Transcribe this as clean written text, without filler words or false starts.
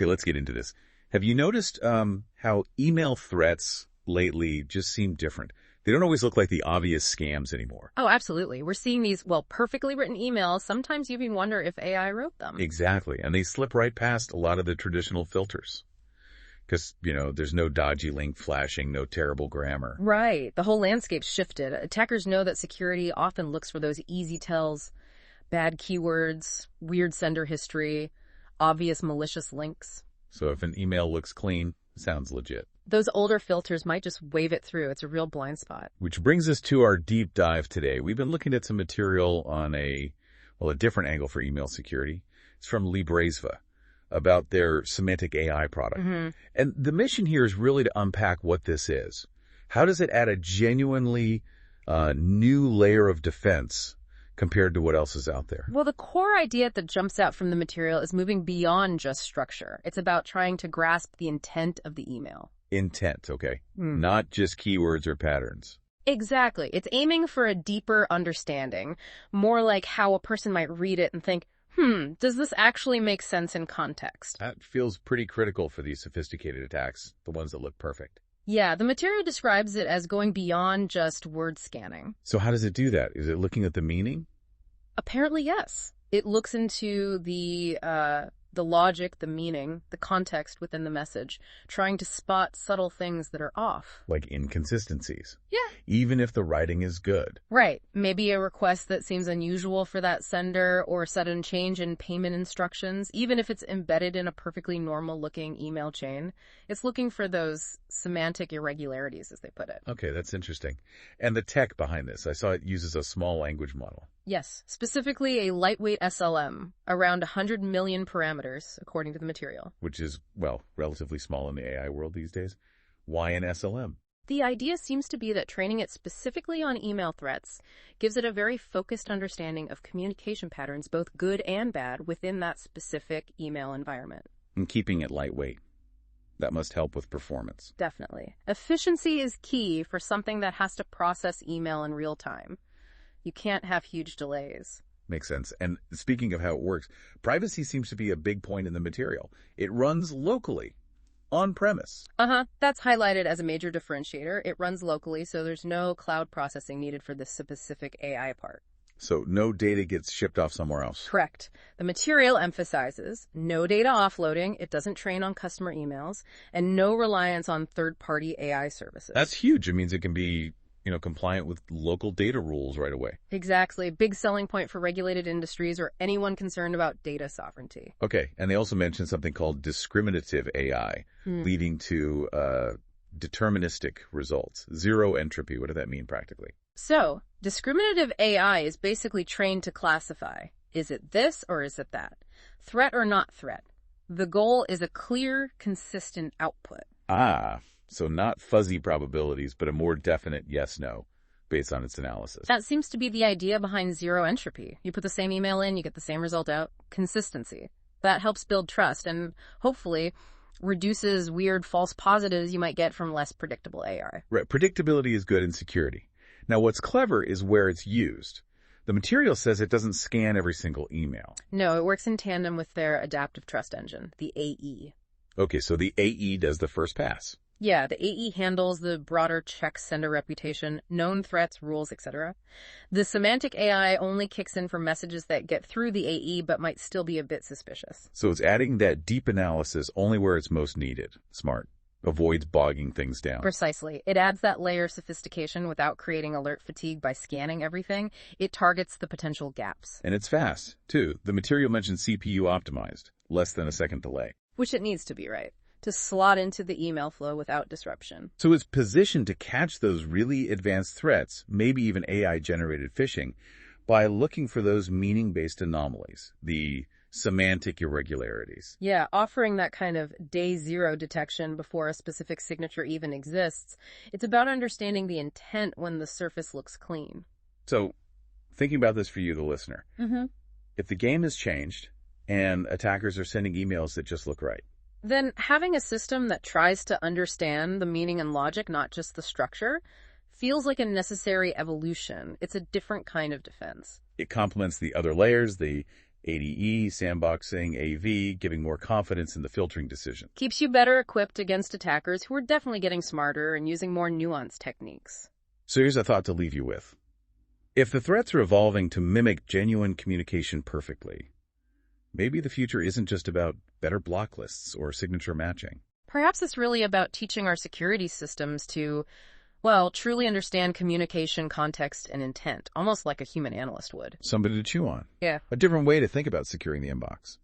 Okay, let's get into this. Have you noticed how email threats lately just seem different? They don't always look like the obvious scams anymore. Oh, absolutely. We're seeing these, perfectly written emails. Sometimes you even wonder if AI wrote them. Exactly. And they slip right past a lot of the traditional filters. Because, there's no dodgy link flashing, no terrible grammar. Right. The whole landscape's shifted. Attackers know that security often looks for those easy tells, bad keywords, weird sender history, obvious malicious links. So if an email looks clean, sounds legit. Those older filters might just wave it through. It's a real blind spot. Which brings us to our deep dive today. We've been looking at some material on a different angle for email security. It's from Libraesva about their semantic AI product. Mm-hmm. And the mission here is really to unpack what this is. How does it add a genuinely new layer of defense compared to what else is out there? Well, the core idea that jumps out from the material is moving beyond just structure. It's about trying to grasp the intent of the email. Intent, okay. Not just keywords or patterns. Exactly. It's aiming for a deeper understanding, more like how a person might read it and think, does this actually make sense in context? That feels pretty critical for these sophisticated attacks, the ones that look perfect. Yeah, the material describes it as going beyond just word scanning. So how does it do that? Is it looking at the meaning? Apparently, yes. It looks into the logic, the meaning, the context within the message, trying to spot subtle things that are off. Like inconsistencies. Yeah. Even if the writing is good. Right. Maybe a request that seems unusual for that sender or a sudden change in payment instructions, even if it's embedded in a perfectly normal-looking email chain. It's looking for those semantic irregularities, as they put it. Okay, that's interesting. And the tech behind this, I saw it uses a small language model. Yes, specifically a lightweight SLM, around 100 million parameters, according to the material. Which is, relatively small in the AI world these days. Why an SLM? The idea seems to be that training it specifically on email threats gives it a very focused understanding of communication patterns, both good and bad, within that specific email environment. And keeping it lightweight. That must help with performance. Definitely. Efficiency is key for something that has to process email in real time. You can't have huge delays. Makes sense. And speaking of how it works, privacy seems to be a big point in the material. It runs locally, on-premise. That's highlighted as a major differentiator. It runs locally, so there's no cloud processing needed for this specific AI part. So no data gets shipped off somewhere else. Correct. The material emphasizes no data offloading, it doesn't train on customer emails, and no reliance on third-party AI services. That's huge. It means it can be compliant with local data rules right away. Exactly. Big selling point for regulated industries or anyone concerned about data sovereignty. Okay. And they also mentioned something called discriminative AI, leading to deterministic results. Zero entropy. What does that mean practically? So, discriminative AI is basically trained to classify. Is it this or is it that? Threat or not threat? The goal is a clear, consistent output. So not fuzzy probabilities, but a more definite yes-no based on its analysis. That seems to be the idea behind zero entropy. You put the same email in, you get the same result out. Consistency. That helps build trust and hopefully reduces weird false positives you might get from less predictable AI. Right. Predictability is good in security. Now, what's clever is where it's used. The material says it doesn't scan every single email. No, it works in tandem with their adaptive trust engine, the AE. Okay, so the AE does the first pass. Yeah, the AE handles the broader check sender reputation, known threats, rules, etc. The semantic AI only kicks in for messages that get through the AE but might still be a bit suspicious. So it's adding that deep analysis only where it's most needed. Smart. Avoids bogging things down. Precisely. It adds that layer of sophistication without creating alert fatigue by scanning everything. It targets the potential gaps. And it's fast, too. The material mentioned CPU optimized. Less than a second delay. Which it needs to be, right? To slot into the email flow without disruption. So it's positioned to catch those really advanced threats, maybe even AI-generated phishing, by looking for those meaning-based anomalies, the semantic irregularities. Yeah, offering that kind of day zero detection before a specific signature even exists. It's about understanding the intent when the surface looks clean. So, thinking about this for you, the listener, if the game has changed and attackers are sending emails that just look right, then having a system that tries to understand the meaning and logic, not just the structure, feels like a necessary evolution. It's a different kind of defense. it complements the other layers, the ADE, sandboxing, AV, giving more confidence in the filtering decision. Keeps you better equipped against attackers who are definitely getting smarter and using more nuanced techniques. So here's a thought to leave you with. If the threats are evolving to mimic genuine communication perfectly, maybe the future isn't just about better block lists or signature matching. Perhaps it's really about teaching our security systems to, well, truly understand communication, context, and intent, almost like a human analyst would. Somebody to chew on. Yeah. A different way to think about securing the inbox.